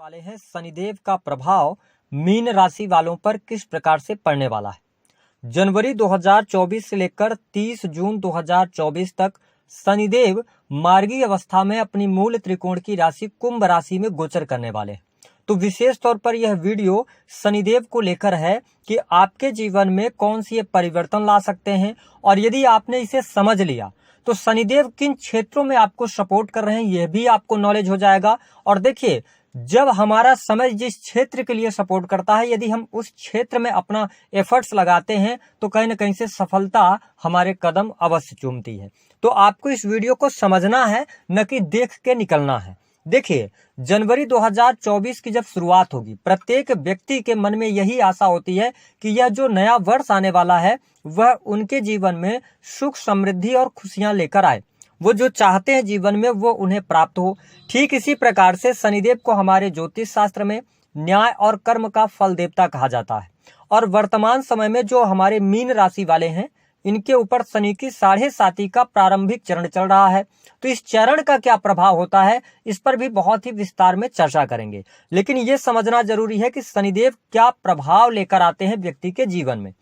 वाले हैं शनिदेव का प्रभाव मीन राशि वालों पर किस प्रकार से पड़ने वाला है। जनवरी 2024 से लेकर 30 जून 2024 तक शनिदेव मार्गी अवस्था में अपनी मूल त्रिकोण की राशि कुंभ राशि में गोचर करने वाले हैं। तो विशेष तौर पर यह वीडियो शनिदेव को लेकर है कि आपके जीवन में कौन सी परिवर्तन ला सकते हैं, और यदि आपने इसे समझ लिया तो शनिदेव किन क्षेत्रों में आपको सपोर्ट कर रहे हैं यह भी आपको नॉलेज हो जाएगा। और देखिए, जब हमारा समय जिस क्षेत्र के लिए सपोर्ट करता है, यदि हम उस क्षेत्र में अपना एफर्ट्स लगाते हैं तो कहीं ना कहीं से सफलता हमारे कदम अवश्य चूमती है। तो आपको इस वीडियो को समझना है, न कि देख के निकलना है। देखिए, जनवरी 2024 की जब शुरुआत होगी, प्रत्येक व्यक्ति के मन में यही आशा होती है कि यह जो नया वर्ष आने वाला है वह उनके जीवन में सुख, समृद्धि और खुशियां लेकर आए। वो जो चाहते हैं जीवन में वो उन्हें प्राप्त हो। ठीक इसी प्रकार से शनिदेव को हमारे ज्योतिष शास्त्र में न्याय और कर्म का फल देवता कहा जाता है। और वर्तमान समय में जो हमारे मीन राशि वाले हैं, इनके ऊपर शनि की 7.5 का प्रारंभिक चरण चल रहा है। तो इस चरण का क्या प्रभाव होता है, इस पर भी बहुत ही विस्तार में चर्चा करेंगे। लेकिन ये समझना जरूरी है कि शनिदेव क्या प्रभाव लेकर आते हैं व्यक्ति के जीवन में।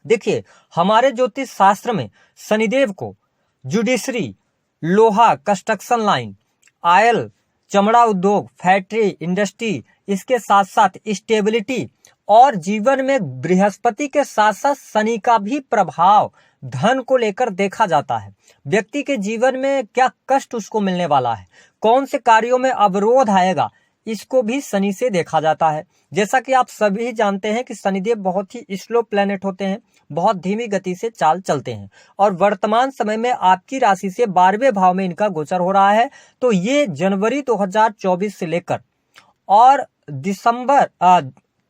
देखिए, हमारे ज्योतिष शास्त्र में शनिदेव को जुडिशरी, लोहा, कंस्ट्रक्शन लाइन, ऑयल, चमड़ा उद्योग, फैक्ट्री, इंडस्ट्री, इसके साथ साथ स्टेबिलिटी और जीवन में बृहस्पति के साथ साथ शनि का भी प्रभाव धन को लेकर देखा जाता है। व्यक्ति के जीवन में क्या कष्ट उसको मिलने वाला है, कौन से कार्यों में अवरोध आएगा, इसको भी शनि से देखा जाता है। जैसा कि आप सभी जानते हैं कि शनिदेव बहुत ही स्लो प्लेनेट होते हैं, बहुत धीमी गति से चाल चलते हैं, और वर्तमान समय में आपकी राशि से 12वें भाव में इनका गोचर हो रहा है। तो ये जनवरी 2024 से लेकर और दिसंबर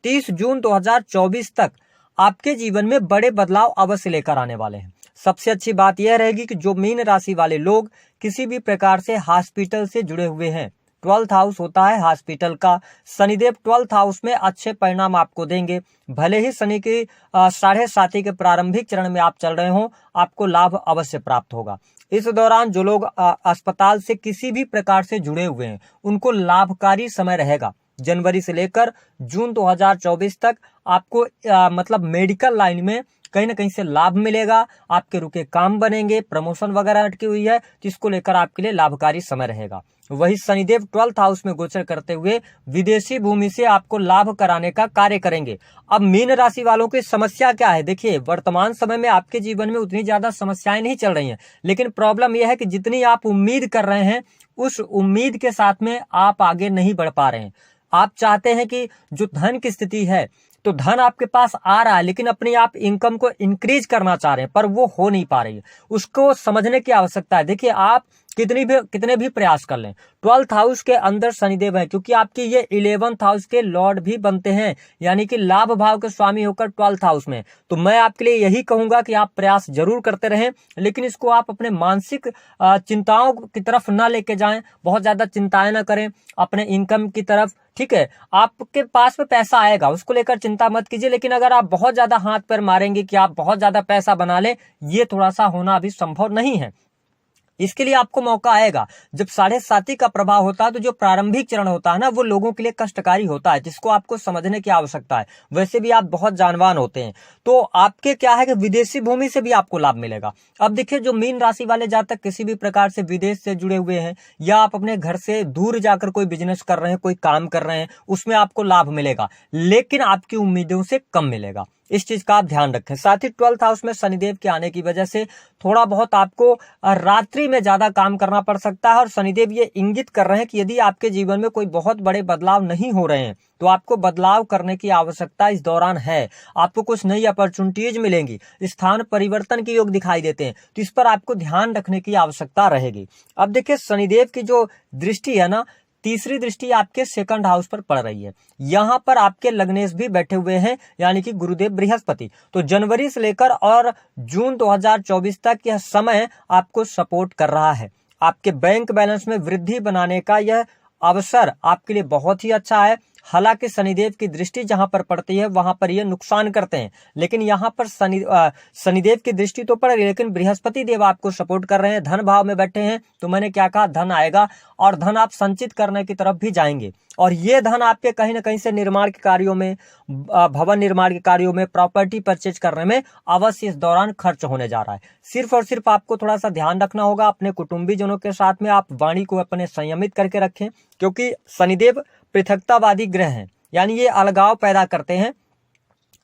30 जून 2024 तक आपके जीवन में बड़े बदलाव अवश्य लेकर आने वाले हैं। सबसे अच्छी बात यह रहेगी कि जो मीन राशि वाले लोग किसी भी प्रकार से हॉस्पिटल से जुड़े हुए हैं, 12th हाउस होता है हॉस्पिटल का, शनिदेव 12th हाउस में अच्छे परिणाम आपको देंगे। भले ही शनि की 7.5 के प्रारंभिक चरण में आप चल रहे हो, आपको लाभ अवश्य प्राप्त होगा। इस दौरान जो लोग अस्पताल से किसी भी प्रकार से जुड़े हुए हैं, उनको लाभकारी समय रहेगा। जनवरी से लेकर जून 2024 तक आपको मतलब मेडिकल लाइन में कहीं ना कहीं से लाभ मिलेगा। आपके रुके काम बनेंगे, प्रमोशन वगैरह अटकी हुई है, जिसको लेकर आपके लिए लाभकारी समय रहेगा। वही शनिदेव 12th हाउस में गोचर करते हुए विदेशी भूमि से आपको लाभ कराने का कार्य करेंगे। अब मीन राशि वालों की समस्या क्या है? देखिए, वर्तमान समय में आपके जीवन में उतनी ज्यादा समस्याएं नहीं चल रही हैं, लेकिन प्रॉब्लम यह है कि जितनी आप उम्मीद कर रहे हैं, उस उम्मीद के साथ में आप आगे नहीं बढ़ पा रहे हैं। आप चाहते हैं कि जो धन की स्थिति है, तो धन आपके पास आ रहा है, लेकिन अपनी आप इनकम को इंक्रीज करना चाह रहे हैं, पर वो हो नहीं पा रही है। उसको समझने की आवश्यकता है। देखिए, आप कितने भी प्रयास कर लें, 12th हाउस के अंदर शनिदेव है, क्योंकि आपकी ये 11th हाउस के लॉर्ड भी बनते हैं, यानी कि लाभ भाव के स्वामी होकर 12th हाउस में। तो मैं आपके लिए यही कहूंगा कि आप प्रयास जरूर करते रहें, लेकिन इसको आप अपने मानसिक चिंताओं की तरफ ना लेके जाएं, बहुत ज्यादा चिंताएं ना करें अपने इनकम की तरफ। ठीक है, आपके पास में पैसा आएगा, उसको लेकर चिंता मत कीजिए, लेकिन अगर आप बहुत ज्यादा हाथ पैर मारेंगे कि आप बहुत ज्यादा पैसा बना लें, ये थोड़ा सा होना अभी संभव नहीं है। इसके लिए आपको मौका आएगा। जब 7.5 का प्रभाव होता है, तो जो प्रारंभिक चरण होता है ना, वो लोगों के लिए कष्टकारी होता है, जिसको आपको समझने की आवश्यकता है। वैसे भी आप बहुत जानवान होते हैं, तो आपके क्या है कि विदेशी भूमि से भी आपको लाभ मिलेगा। अब देखिए, जो मीन राशि वाले जातक किसी भी प्रकार से विदेश से जुड़े हुए हैं, या आप अपने घर से दूर जाकर कोई बिजनेस कर रहे हैं, कोई काम कर रहे हैं, उसमें आपको लाभ मिलेगा, लेकिन आपकी उम्मीदों से कम मिलेगा। इस चीज का आप ध्यान रखें। साथ ही 12th हाउस में शनिदेव के आने की वजह से थोड़ा बहुत आपको रात्रि में ज्यादा काम करना पड़ सकता है, और शनिदेव ये इंगित कर रहे हैं कि यदि आपके जीवन में कोई बहुत बड़े बदलाव नहीं हो रहे हैं, तो आपको बदलाव करने की आवश्यकता इस दौरान है। आपको कुछ नई अपॉर्चुनिटीज मिलेंगी, स्थान परिवर्तन के योग दिखाई देते हैं, तो इस पर आपको ध्यान रखने की आवश्यकता रहेगी। अब देखिए, शनिदेव की जो दृष्टि है ना, तीसरी दृष्टि आपके 2nd हाउस पर पड़ रही है। यहां पर आपके लग्नेश भी बैठे हुए हैं, यानी कि गुरुदेव बृहस्पति। तो जनवरी से लेकर और जून 2024 तक यह समय आपको सपोर्ट कर रहा है। आपके बैंक बैलेंस में वृद्धि बनाने का यह अवसर आपके लिए बहुत ही अच्छा है। हालांकि शनिदेव की दृष्टि जहां पर पड़ती है वहां पर ये नुकसान करते हैं, लेकिन यहाँ पर शनिदेव की दृष्टि तो पड़ रही है, लेकिन बृहस्पति देव आपको सपोर्ट कर रहे हैं, धन भाव में बैठे हैं। तो मैंने क्या कहा, धन आएगा और धन आप संचित करने की तरफ भी जाएंगे, और ये धन आपके कहीं ना कहीं से निर्माण के कार्यों में, भवन निर्माण के कार्यों में, प्रॉपर्टी परचेज करने में अवश्य इस दौरान खर्च होने जा रहा है। सिर्फ और सिर्फ आपको थोड़ा सा ध्यान रखना होगा, अपने कुटुंबीजनों के साथ में आप वाणी को अपने संयमित करके रखें, क्योंकि शनिदेव पृथकतावादी ग्रह हैं, यानी ये अलगाव पैदा करते हैं।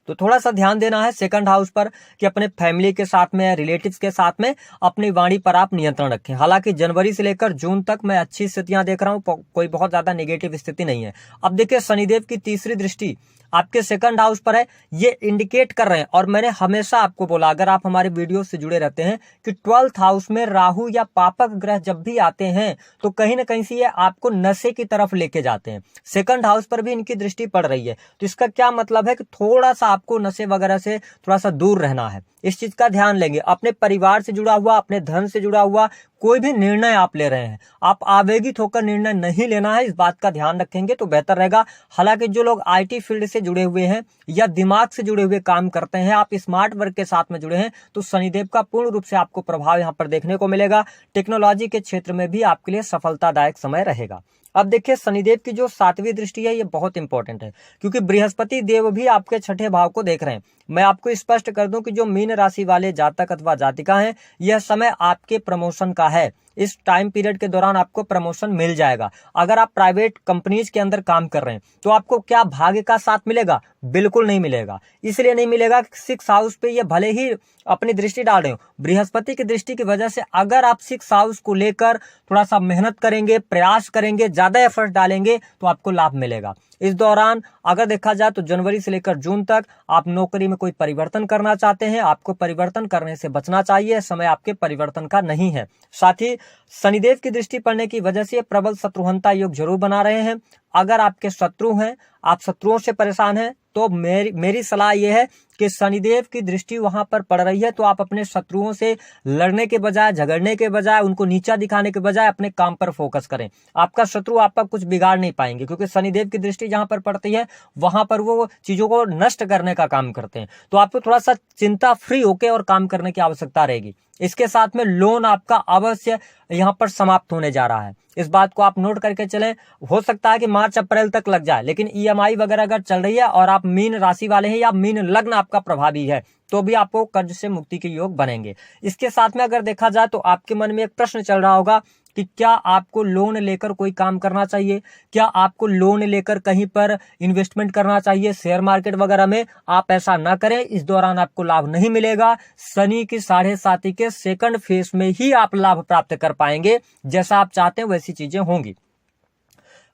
तो थोड़ा सा ध्यान देना है सेकंड हाउस पर कि अपने फैमिली के साथ में, रिलेटिव्स के साथ में अपनी वाणी पर आप नियंत्रण रखें। हालांकि जनवरी से लेकर जून तक मैं अच्छी स्थितियां देख रहा हूं, कोई बहुत ज्यादा नेगेटिव स्थिति नहीं है। अब देखिए, शनिदेव की तीसरी दृष्टि आपके सेकंड हाउस पर है, ये इंडिकेट कर रहे हैं, और मैंने हमेशा आपको बोला, अगर आप हमारे वीडियो से जुड़े रहते हैं, कि 12th हाउस में राहु या पापक ग्रह जब भी आते हैं तो कहीं ना कहीं से ये आपको नशे की तरफ लेके जाते हैं। सेकंड हाउस पर भी इनकी दृष्टि पड़ रही है, तो इसका क्या मतलब है कि थोड़ा सा आपको नशे वगैरह से थोड़ा सा दूर रहना है। इस चीज का ध्यान लेंगे। अपने परिवार से जुड़ा हुआ, अपने धन से जुड़ा हुआ कोई भी निर्णय आप ले रहे हैं, आप आवेगित होकर निर्णय नहीं लेना है, इस बात का ध्यान रखेंगे तो बेहतर रहेगा। हालांकि जो लोग आईटी फील्ड से जुड़े हुए हैं या दिमाग से जुड़े हुए काम करते हैं, आप स्मार्ट वर्क के साथ में जुड़े हैं, तो शनिदेव का पूर्ण रूप से आपको प्रभाव यहाँ पर देखने को मिलेगा। टेक्नोलॉजी के क्षेत्र में भी आपके लिए सफलतादायक समय रहेगा। अब देखिए, शनिदेव की जो 7वीं दृष्टि है ये बहुत इंपॉर्टेंट है, क्योंकि बृहस्पति देव भी आपके 6ठे भाव को देख रहे हैं। मैं आपको स्पष्ट कर दूं कि जो मीन राशि वाले जातक अथवा जातिका हैं, यह समय आपके प्रमोशन का है। इस टाइम पीरियड के दौरान आपको प्रमोशन मिल जाएगा। अगर आप प्राइवेट कंपनीज के अंदर काम कर रहे हैं तो आपको क्या भाग्य का साथ मिलेगा? बिल्कुल नहीं मिलेगा। इसलिए नहीं मिलेगा कि 6 हाउस पे ये भले ही अपनी दृष्टि डाल रहे हो, बृहस्पति की दृष्टि की वजह से अगर आप 6 हाउस को लेकर थोड़ा सा मेहनत करेंगे, प्रयास करेंगे, ज्यादा एफर्ट डालेंगे तो आपको लाभ मिलेगा। इस दौरान अगर देखा जाए तो जनवरी से लेकर जून तक आप नौकरी में कोई परिवर्तन करना चाहते हैं, आपको परिवर्तन करने से बचना चाहिए, समय आपके परिवर्तन का नहीं है। साथ ही शनिदेव की दृष्टि पड़ने की वजह से प्रबल शत्रुहंता योग जरूर बना रहे हैं। अगर आपके शत्रु हैं, आप शत्रुओं से परेशान हैं, तो मेरी सलाह यह है कि शनिदेव की दृष्टि वहां पर पड़ रही है तो आप अपने शत्रुओं से लड़ने के बजाय, झगड़ने के बजाय, उनको नीचा दिखाने के बजाय अपने काम पर फोकस करें। आपका शत्रु आपका कुछ बिगाड़ नहीं पाएंगे, क्योंकि शनिदेव की दृष्टि जहां पर पड़ती है वहां पर वो चीजों को नष्ट करने का काम करते हैं। तो आपको थोड़ा सा चिंता फ्री होकर और काम करने की आवश्यकता रहेगी। इसके साथ में लोन आपका अवश्य यहाँ पर समाप्त होने जा रहा है, इस बात को आप नोट करके चलें। हो सकता है कि मार्च अप्रैल तक लग जाए, लेकिन ईएमआई वगैरह अगर चल रही है और आप मीन राशि वाले हैं या मीन लग्न आपका प्रभावी है तो भी आपको कर्ज से मुक्ति के योग बनेंगे। इसके साथ में अगर देखा जाए तो आपके मन में एक प्रश्न चल रहा होगा कि क्या आपको लोन लेकर कोई काम करना चाहिए, क्या आपको लोन लेकर कहीं पर इन्वेस्टमेंट करना चाहिए शेयर मार्केट वगैरह में। आप ऐसा ना करें, इस दौरान आपको लाभ नहीं मिलेगा। शनि की 7.5 के सेकंड फेज में ही आप लाभ प्राप्त कर पाएंगे, जैसा आप चाहते हैं वैसी चीजें होंगी।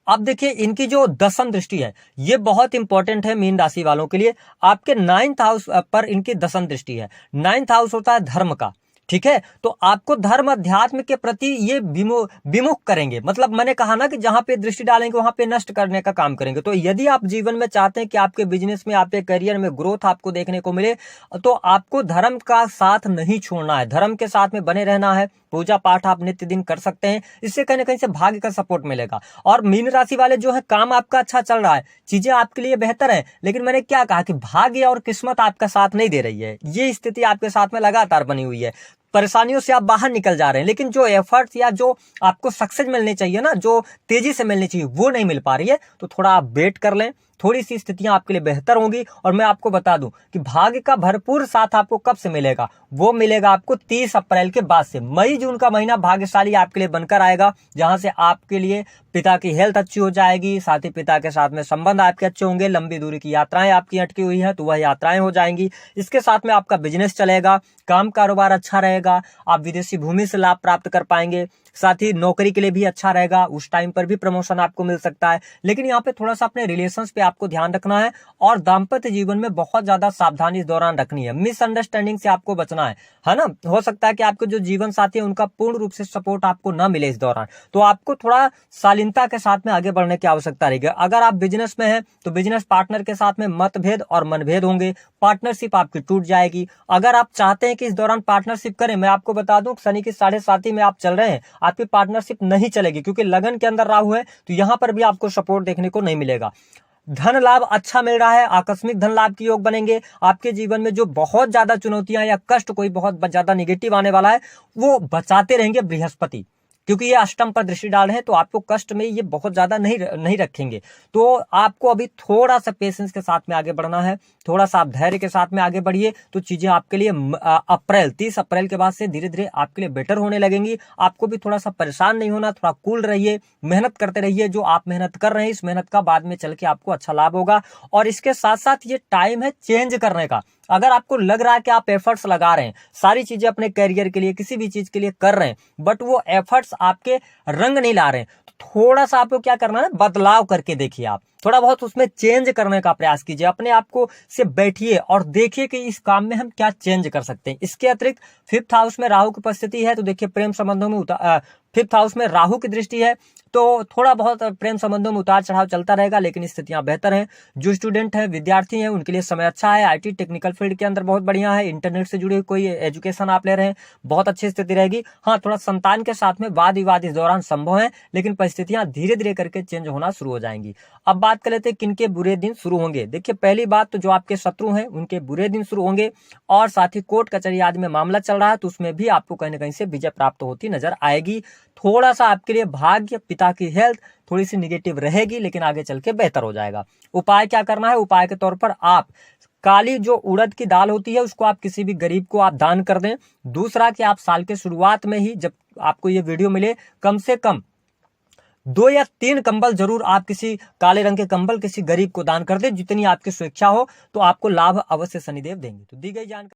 अब देखिए, इनकी जो 10वीं दृष्टि है ये बहुत इंपॉर्टेंट है मीन राशि वालों के लिए। आपके 9th हाउस पर इनकी 10वीं दृष्टि है। 9th हाउस होता है धर्म का, ठीक है। तो आपको धर्म अध्यात्म के प्रति ये विमुख करेंगे। मतलब मैंने कहा ना कि जहां पे दृष्टि डालेंगे वहां पे नष्ट करने का काम करेंगे। तो यदि आप जीवन में चाहते हैं कि आपके बिजनेस में, आपके करियर में ग्रोथ आपको देखने को मिले, तो आपको धर्म का साथ नहीं छोड़ना है, धर्म के साथ में बने रहना है। पूजा पाठ आप नित्य दिन कर सकते हैं, इससे कहीं ना कहीं से भाग्य का सपोर्ट मिलेगा। और मीन राशि वाले जो है, काम आपका अच्छा चल रहा है, चीजें आपके लिए बेहतर है, लेकिन मैंने क्या कहा कि भाग्य और किस्मत आपका साथ नहीं दे रही है। ये स्थिति आपके साथ में लगातार बनी हुई है। परेशानियों से आप बाहर निकल जा रहे हैं, लेकिन जो एफर्ट्स या जो आपको सक्सेस मिलनी चाहिए ना, जो तेजी से मिलनी चाहिए, वो नहीं मिल पा रही है। तो थोड़ा आप वेट कर लें, थोड़ी सी स्थितियां आपके लिए बेहतर होंगी। और मैं आपको बता दूं कि भाग्य का भरपूर साथ आपको कब से मिलेगा, वो मिलेगा आपको 30 अप्रैल के बाद से। मई जून का महीना भाग्यशाली आपके लिए बनकर आएगा, जहां से आपके लिए पिता की हेल्थ अच्छी हो जाएगी, साथ ही पिता के साथ में संबंध आपके अच्छे होंगे। लंबी दूरी की यात्राएं आपकी अटकी हुई है तो वह यात्राएं हो जाएंगी। इसके साथ में आपका बिजनेस चलेगा, काम कारोबार अच्छा रहेगा, आप विदेशी भूमि से लाभ प्राप्त कर पाएंगे। साथ ही नौकरी के लिए भी अच्छा रहेगा, उस टाइम पर भी प्रमोशन आपको मिल सकता है। लेकिन यहाँ पे थोड़ा सा अपने रिलेशंस पे आपको ध्यान रखना है, और दाम्पत्य जीवन में बहुत ज्यादा सावधानी इस दौरान रखनी है। मिसअंडरस्टैंडिंग से आपको बचना है ना। हो सकता है कि आपके जो जीवन साथी है उनका पूर्ण रूप से सपोर्ट आपको ना मिले इस दौरान, तो आपको थोड़ा शालीनता के साथ में आगे बढ़ने की आवश्यकता रहेगी। अगर आप बिजनेस में हैं तो बिजनेस पार्टनर के साथ में मतभेद और मनभेद होंगे, पार्टनरशिप आपकी टूट जाएगी। अगर आप चाहते हैं कि इस दौरान पार्टनरशिप करें, मैं आपको बता दूं शनि की 7.5 में आप चल रहे हैं, आपकी पार्टनरशिप नहीं चलेगी, क्योंकि लगन के अंदर राहु है, तो यहां पर भी आपको सपोर्ट देखने को नहीं मिलेगा। धन लाभ अच्छा मिल रहा है, आकस्मिक धन लाभ के योग बनेंगे। आपके जीवन में जो बहुत ज्यादा चुनौतियां या कष्ट कोई बहुत ज्यादा निगेटिव आने वाला है वो बचाते रहेंगे बृहस्पति, क्योंकि ये अष्टम पर दृष्टि डाल रहे हैं, तो आपको कष्ट में ये बहुत ज्यादा नहीं रखेंगे। तो आपको अभी थोड़ा सा पेशेंस के साथ में आगे बढ़ना है, थोड़ा सा आप धैर्य के साथ में आगे बढ़िए, तो चीजें आपके लिए 30 अप्रैल के बाद से धीरे धीरे आपके लिए बेटर होने लगेंगी। आपको भी थोड़ा सा परेशान नहीं होना, थोड़ा कूल रहिए, मेहनत करते रहिए। जो आप मेहनत कर रहे हैं इस मेहनत का बाद में चल के आपको अच्छा लाभ होगा। और इसके साथ साथ ये टाइम है चेंज करने का। अगर आपको लग रहा है कि आप एफर्ट्स लगा रहे हैं, सारी चीजें अपने करियर के लिए, किसी भी चीज के लिए कर रहे हैं, बट वो एफर्ट्स आपके रंग नहीं ला रहे हैं, तो थोड़ा सा आपको क्या करना है, बदलाव करके देखिए। आप थोड़ा बहुत उसमें चेंज करने का प्रयास कीजिए। अपने आप को से बैठिए और देखिए कि इस काम में हम क्या चेंज कर सकते हैं। इसके अतिरिक्त 5th हाउस में राहु की उपस्थिति है, तो देखिए प्रेम संबंधों में 5th हाउस में राहु की दृष्टि है, तो थोड़ा बहुत प्रेम संबंधों में उतार चढ़ाव चलता रहेगा, लेकिन स्थितियां बेहतर हैं। जो स्टूडेंट हैं, विद्यार्थी हैं, उनके लिए समय अच्छा है। आईटी टेक्निकल फील्ड के अंदर बहुत बढ़िया है। इंटरनेट से जुड़ी हुई कोई एजुकेशन आप ले रहे हैं, बहुत अच्छी स्थिति रहेगी। हाँ, थोड़ा संतान के साथ में वाद विवाद इस दौरान संभव है, लेकिन परिस्थितियां धीरे धीरे करके चेंज होना शुरू हो जाएंगी। अब बात कर लेते हैं किनके बुरे दिन शुरू होंगे। देखिए, पहली बात तो जो आपके शत्रु हैं उनके बुरे दिन शुरू होंगे, और साथ ही कोर्ट कचहरी आदि में मामला चल रहा है तो उसमें भी आपको कहीं ना कहीं से विजय प्राप्त होती नजर आएगी। थोड़ा सा आपके लिए भाग्य, पिता की हेल्थ थोड़ी सी निगेटिव रहेगी, लेकिन आगे चल के बेहतर हो जाएगा। उपाय क्या करना है? उपाय के तौर पर आप काली जो उड़द की दाल होती है उसको आप किसी भी गरीब को आप दान कर दें। दूसरा कि आप साल के शुरुआत में ही जब आपको ये वीडियो मिले, कम से कम 2 या 3 कंबल जरूर आप किसी काले रंग के कंबल किसी गरीब को दान कर दें। जितनी आपकी स्वेच्छा हो, तो आपको लाभ अवश्य शनिदेव देंगे। तो दी गई जानकारी